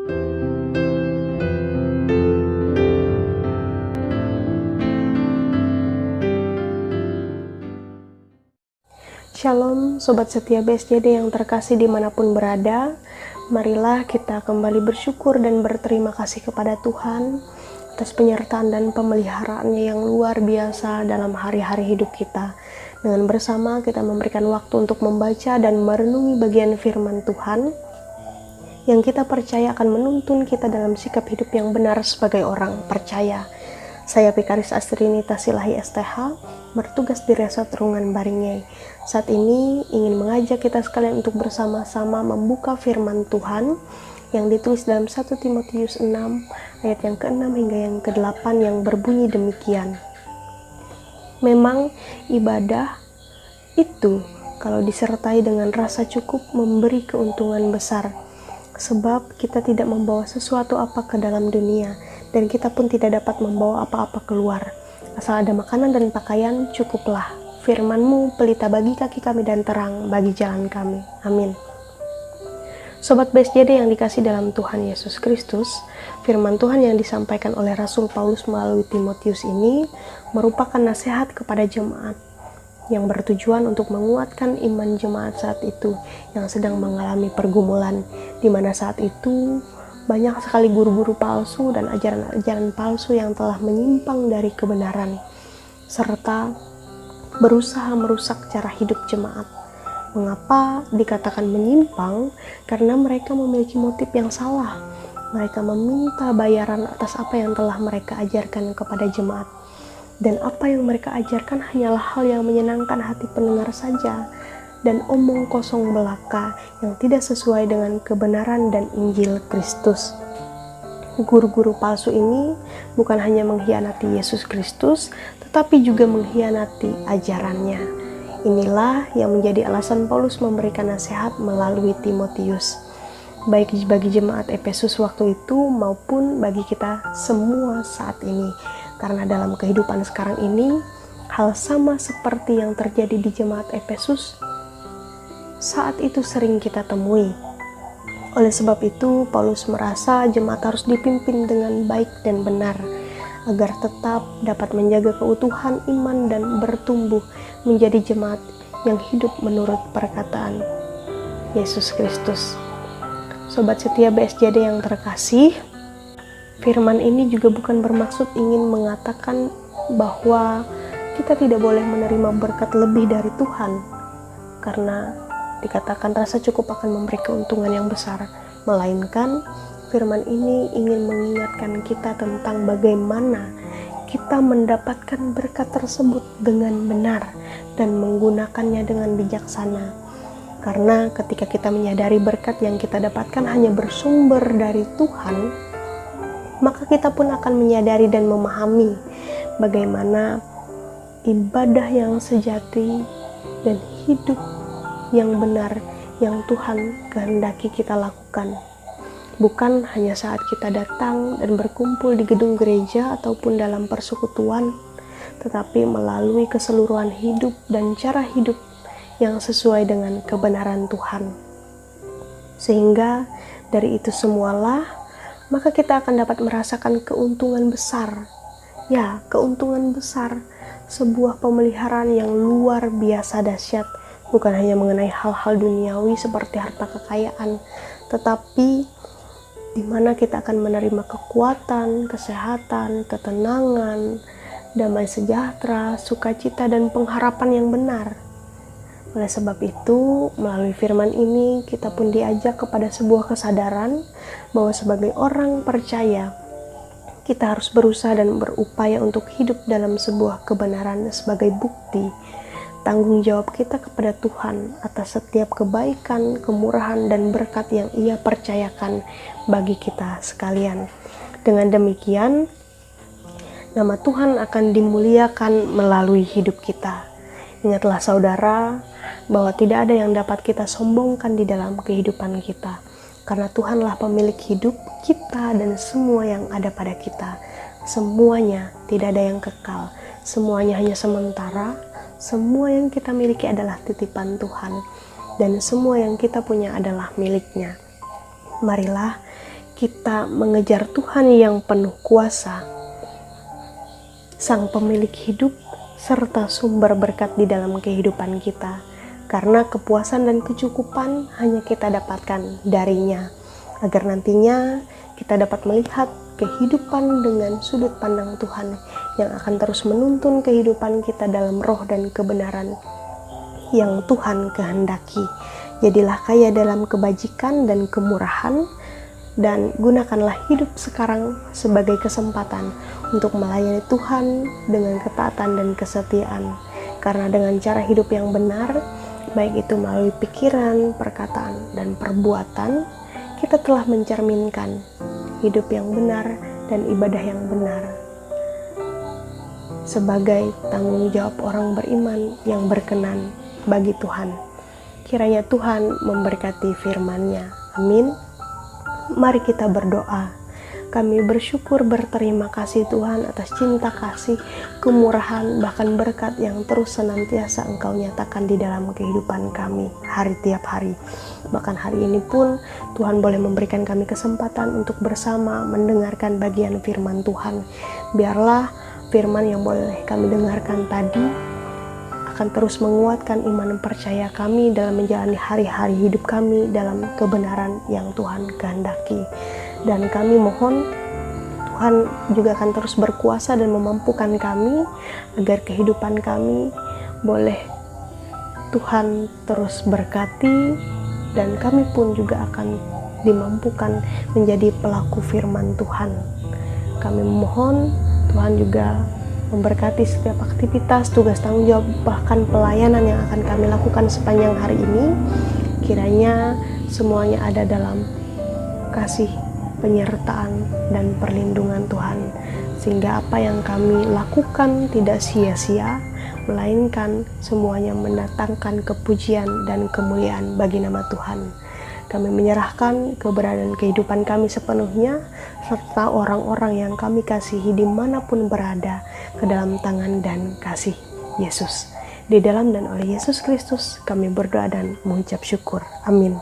Shalom Sobat Setia BSJD yang terkasih dimanapun berada. Marilah kita kembali bersyukur dan berterima kasih kepada Tuhan atas penyertaan dan pemeliharaannya yang luar biasa dalam hari-hari hidup kita. Dengan bersama kita memberikan waktu untuk membaca dan merenungi bagian firman Tuhan yang kita percaya akan menuntun kita dalam sikap hidup yang benar sebagai orang percaya. Saya Pikaris Astrinita Silahi STH, bertugas di Resort Rungan Baringey. Saat ini ingin mengajak kita sekalian untuk bersama-sama membuka firman Tuhan yang ditulis dalam 1 Timotius 6 ayat yang ke-6 hingga yang ke-8 yang berbunyi demikian. Memang ibadah itu kalau disertai dengan rasa cukup memberi keuntungan besar, sebab kita tidak membawa sesuatu apa ke dalam dunia, dan kita pun tidak dapat membawa apa-apa keluar. Asal ada makanan dan pakaian, cukuplah. Firman-Mu pelita bagi kaki kami dan terang bagi jalan kami. Amin. Sobat BSJD yang dikasih dalam Tuhan Yesus Kristus, firman Tuhan yang disampaikan oleh Rasul Paulus melalui Timotius ini merupakan nasihat kepada jemaat yang bertujuan untuk menguatkan iman jemaat saat itu yang sedang mengalami pergumulan, di mana saat itu banyak sekali guru-guru palsu dan ajaran-ajaran palsu yang telah menyimpang dari kebenaran, serta berusaha merusak cara hidup jemaat. Mengapa dikatakan menyimpang? Karena mereka memiliki motif yang salah. Mereka meminta bayaran atas apa yang telah mereka ajarkan kepada jemaat. Dan apa yang mereka ajarkan hanyalah hal yang menyenangkan hati pendengar saja, dan omong kosong belaka yang tidak sesuai dengan kebenaran dan Injil Kristus. Guru-guru palsu ini bukan hanya mengkhianati Yesus Kristus, tetapi juga mengkhianati ajarannya. Inilah yang menjadi alasan Paulus memberikan nasihat melalui Timotius, baik bagi jemaat Efesus waktu itu maupun bagi kita semua saat ini. Karena dalam kehidupan sekarang ini, hal sama seperti yang terjadi di jemaat Efesus saat itu sering kita temui. Oleh sebab itu, Paulus merasa jemaat harus dipimpin dengan baik dan benar, agar tetap dapat menjaga keutuhan iman dan bertumbuh menjadi jemaat yang hidup menurut perkataan Yesus Kristus. Sobat setia BSJD yang terkasih, firman ini juga bukan bermaksud ingin mengatakan bahwa kita tidak boleh menerima berkat lebih dari Tuhan, karena dikatakan rasa cukup akan memberi keuntungan yang besar, melainkan firman ini ingin mengingatkan kita tentang bagaimana kita mendapatkan berkat tersebut dengan benar dan menggunakannya dengan bijaksana. Karena ketika kita menyadari berkat yang kita dapatkan hanya bersumber dari Tuhan, maka kita pun akan menyadari dan memahami bagaimana ibadah yang sejati dan hidup yang benar yang Tuhan kehendaki kita lakukan. Bukan hanya saat kita datang dan berkumpul di gedung gereja ataupun dalam persekutuan, tetapi melalui keseluruhan hidup dan cara hidup yang sesuai dengan kebenaran Tuhan. Sehingga dari itu semualah, maka kita akan dapat merasakan keuntungan besar. Ya, keuntungan besar, sebuah pemeliharaan yang luar biasa dahsyat, bukan hanya mengenai hal-hal duniawi seperti harta kekayaan, tetapi di mana kita akan menerima kekuatan, kesehatan, ketenangan, damai sejahtera, sukacita, dan pengharapan yang benar. Oleh sebab itu, melalui firman ini, kita pun diajak kepada sebuah kesadaran bahwa sebagai orang percaya, kita harus berusaha dan berupaya untuk hidup dalam sebuah kebenaran sebagai bukti tanggung jawab kita kepada Tuhan atas setiap kebaikan, kemurahan, dan berkat yang Ia percayakan bagi kita sekalian. Dengan demikian, nama Tuhan akan dimuliakan melalui hidup kita. Ingatlah saudara, bahwa tidak ada yang dapat kita sombongkan di dalam kehidupan kita, karena Tuhanlah pemilik hidup kita dan semua yang ada pada kita. Semuanya tidak ada yang kekal, semuanya hanya sementara. Semua yang kita miliki adalah titipan Tuhan, dan semua yang kita punya adalah miliknya. Marilah kita mengejar Tuhan yang penuh kuasa, Sang Pemilik hidup serta sumber berkat di dalam kehidupan kita, karena kepuasan dan kecukupan hanya kita dapatkan darinya, agar nantinya kita dapat melihat kehidupan dengan sudut pandang Tuhan yang akan terus menuntun kehidupan kita dalam roh dan kebenaran yang Tuhan kehendaki. Jadilah kaya dalam kebajikan dan kemurahan, dan gunakanlah hidup sekarang sebagai kesempatan untuk melayani Tuhan dengan ketaatan dan kesetiaan. Karena dengan cara hidup yang benar, baik itu melalui pikiran, perkataan, dan perbuatan, kita telah mencerminkan hidup yang benar dan ibadah yang benar sebagai tanggung jawab orang beriman yang berkenan bagi Tuhan. Kiranya Tuhan memberkati firman-Nya. Amin. Mari kita berdoa. Kami bersyukur berterima kasih Tuhan atas cinta kasih, kemurahan, bahkan berkat yang terus senantiasa Engkau nyatakan di dalam kehidupan kami hari tiap hari. Bahkan hari ini pun Tuhan boleh memberikan kami kesempatan untuk bersama mendengarkan bagian firman Tuhan. Biarlah firman yang boleh kami dengarkan tadi akan terus menguatkan iman dan percaya kami dalam menjalani hari-hari hidup kami dalam kebenaran yang Tuhan kehendaki. Dan kami mohon Tuhan juga akan terus berkuasa dan memampukan kami agar kehidupan kami boleh Tuhan terus berkati, dan kami pun juga akan dimampukan menjadi pelaku firman Tuhan. Kami mohon Tuhan juga memberkati setiap aktivitas, tugas tanggung jawab, bahkan pelayanan yang akan kami lakukan sepanjang hari ini. Kiranya semuanya ada dalam kasih, penyertaan, dan perlindungan Tuhan, sehingga apa yang kami lakukan tidak sia-sia, melainkan semuanya mendatangkan kepujian dan kemuliaan bagi nama Tuhan. Kami menyerahkan keberadaan kehidupan kami sepenuhnya, serta orang-orang yang kami kasihi dimanapun berada, ke dalam tangan dan kasih Yesus. Di dalam dan oleh Yesus Kristus kami berdoa dan mengucap syukur. Amin.